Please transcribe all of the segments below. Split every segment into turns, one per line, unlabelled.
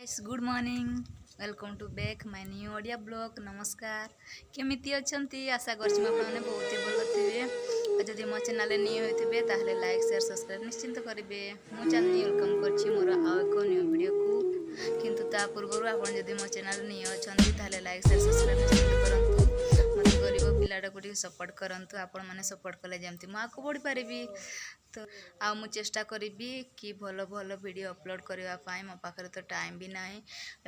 guys good morning welcome to back my new audio blog नमस्कार केमिति अछंती आशा करछि म आपने बहुत ही भलो थिबे आ जदि मो चैनल रे न्यू होइथिबे ताहले लाइक शेयर सब्सक्राइब निश्चिंत करिवे मो चैनल वेलकम करछि मोर आ एको न्यू वीडियो को किंतु ता पूर्व आपन जदि मो चैनल रे न्यू अछंती ताहले लाइक शेयर सब्सक्राइब निश्चिंत करंतु मते गरीब पिलाटा को सपोर्ट करंतु आपन माने सपोर्ट कले जेमति म आको बढ़ी पारिबी तो आ मु चेष्टा करी कि भल भल वीडियो अपलोड करने मो पाखे तो टाइम भी ना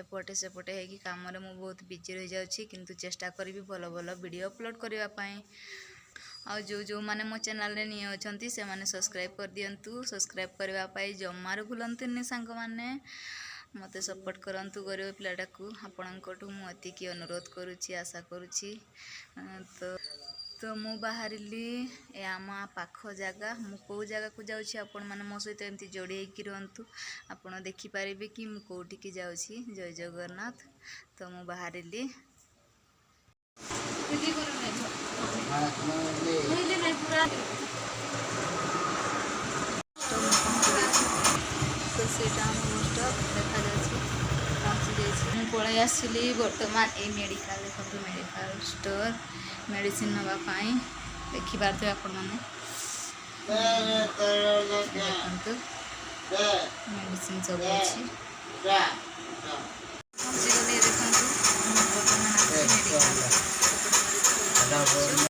एपटे सेपटे है कि कम मु बहुत बिजी रही जाऊँगी किंतु चेष्टा करी भल भल वीडियो अपलोड करने आ जो जो माने मो चैनल रे नहीं अच्छा से माने सब्सक्राइब कर दिंतु सब्सक्राइब करने जमार भूलतुनि सांग मैंने मते सपोर्ट करंतु गरीब पिलाटा को आपणकठू मुझे अनुरोध करुच्ची आशा करुच्ची तो मु बाहरिली ए आम पाख जगह मु कौ जगह को जाऊँगी आपण मैंने मो सहित एमती जोड़ी होगी रुहतु आपण देखिपारे कि मु कौटिकी जाऊँगी जय जगन्नाथ तो मु बाहरिली तो सेटा मोस्ट देखा पहुँची पलि आसली बर्तमान ये मेडिकल देखो मेडिकल स्टोर मेडिसिन नापी देखिपारे आपण मैंने देखते मेडिसिन सब अच्छी पहुँची गले देखो बर्तमान मेडिकल